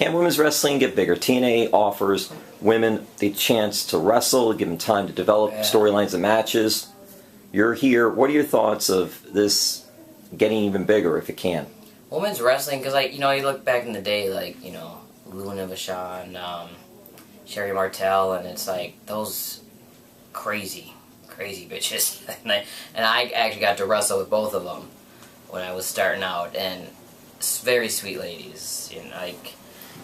can women's wrestling get bigger? TNA offers women the chance to wrestle, give them time to develop storylines and matches. You're here. What are your thoughts of this getting even bigger if it can? Women's wrestling, because, like, you look back in the day, like, Luna Vachon, Sherry Martel, and it's like those crazy bitches. and I actually got to wrestle with both of them when I was starting out, and very sweet ladies. Like,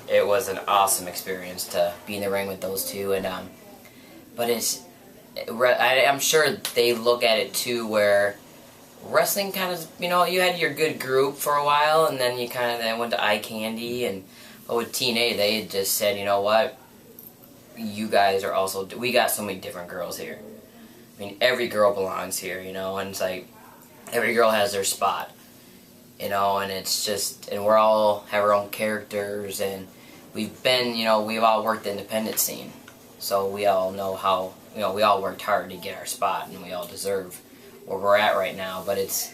it was an awesome experience to be in the ring with those two, and but I'm sure they look at it too, where wrestling kind of, you had your good group for a while, and then you kind of then went to eye candy, and with TNA, they just said, you know what, you guys are also, we got so many different girls here. I mean, every girl belongs here, and it's like, every girl has their spot, and it's just, and we're all have our own characters, and we've been, we've all worked the independent scene, so we all know how, we all worked hard to get our spot, and we all deserve where we're at right now. But it's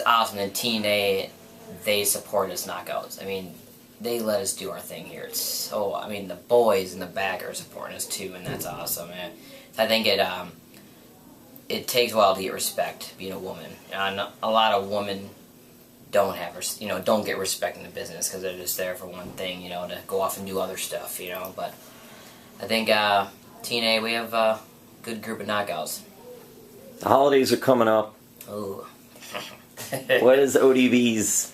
awesome. And TNA, they support us knockouts. I mean, they let us do our thing here. It's so, I mean, the boys in the back are supporting us too, and that's awesome, man. I think it takes a while to get respect being a woman, and a lot of women don't have, don't get respect in the business because they're just there for one thing, to go off and do other stuff, But I think TNA, we have a good group of knockouts. The holidays are coming up. Ooh. What is ODB's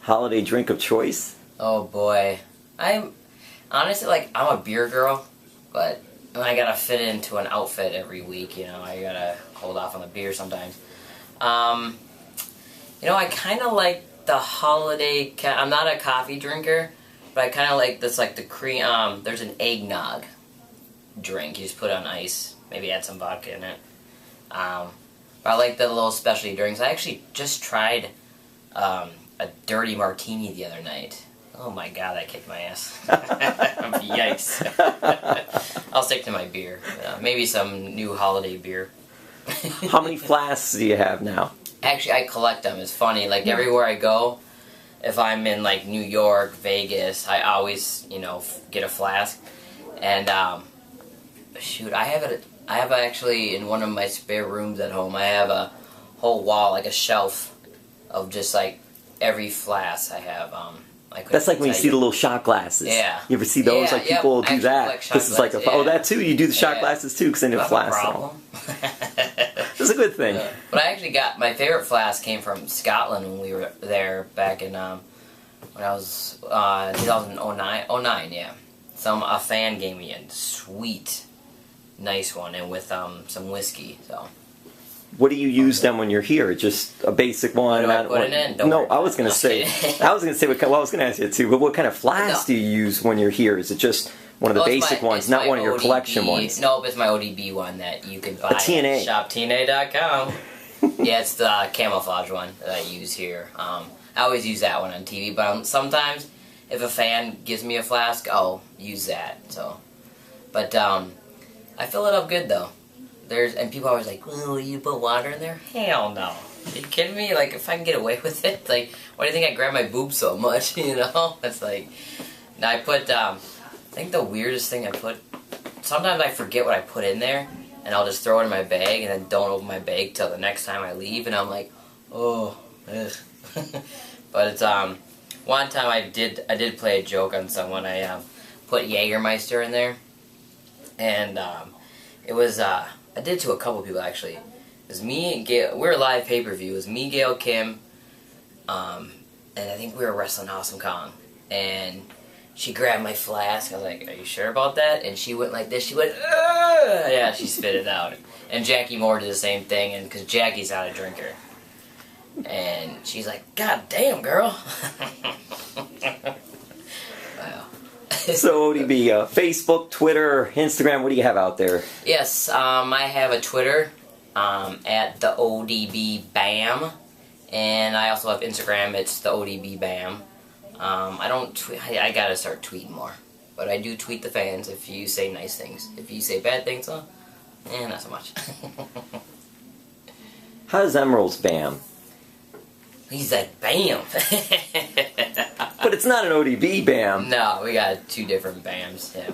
holiday drink of choice? Oh boy. I'm honestly, I'm a beer girl, but I gotta fit into an outfit every week, I gotta hold off on the beer sometimes. I kinda like the holiday, I'm not a coffee drinker, but I kinda like this, like the cream, there's an eggnog drink. You just put it on ice, maybe add some vodka in it. But I like the little specialty drinks. I actually just tried a dirty martini the other night. Oh my god, that kicked my ass. Yikes. I'll stick to my beer. Maybe some new holiday beer. How many flasks do you have now? Actually, I collect them. It's funny. Like, everywhere I go, if I'm in, like, New York, Vegas, I always, get a flask. And, shoot, I have actually, in one of my spare rooms at home, I have a whole wall, like a shelf of just, like, every flask I have. That's like when you see the little shot glasses. Yeah. You ever see those? Like, people will do that. This is like oh, that too? You do the shot glasses too, because they need flasks. It's a good thing. But I actually got, my favorite flask came from Scotland when we were there back in, when I was, 2009, yeah. A fan gave me a sweet, nice one, and with, some whiskey, so. What do you use then when you're here? Just a basic one? Do I put it in? No, I was going to say, I was going to ask you too, but what kind of flask do you use when you're here? Is it just one of the basic ones, not one of your collection ones? No, it's my ODB one that you can buy at TNA. ShopTNA.com. Yeah, it's the camouflage one that I use here. I always use that one on TV, but sometimes if a fan gives me a flask, I'll use that. So, but I fill it up good though. And people are always like, well, you put water in there? Hell no. Are you kidding me? Like, if I can get away with it, like, why do you think I grab my boobs so much, It's like, I put, I think the weirdest thing I put, sometimes I forget what I put in there, and I'll just throw it in my bag, and then don't open my bag till the next time I leave, and I'm like, oh, ugh. But it's, one time I did play a joke on someone. I, put Jägermeister in there, and, it was, I did to a couple people actually. It was me and Gail. We were live pay-per-view. It was me, Gail, Kim, and I think we were wrestling Awesome Kong. And she grabbed my flask. I was like, "Are you sure about that?" And she went like this. She went, "Ugh!" Yeah, she spit it out. And Jackie Moore did the same thing, and because Jackie's not a drinker, and she's like, "God damn, girl." Wow. So ODB, Facebook, Twitter, Instagram, what do you have out there? Yes, I have a Twitter, at the ODB BAM, and I also have Instagram, it's the ODB BAM. I don't tweet, I gotta start tweeting more, but I do tweet the fans if you say nice things. If you say bad things, not so much. How does Emerald's BAM? He's like, BAM! But it's not an ODB BAM. No, we got 2 different BAMs. Yeah.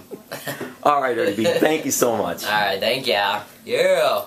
All right, ODB. Thank you so much. All right, thank ya. Yeah.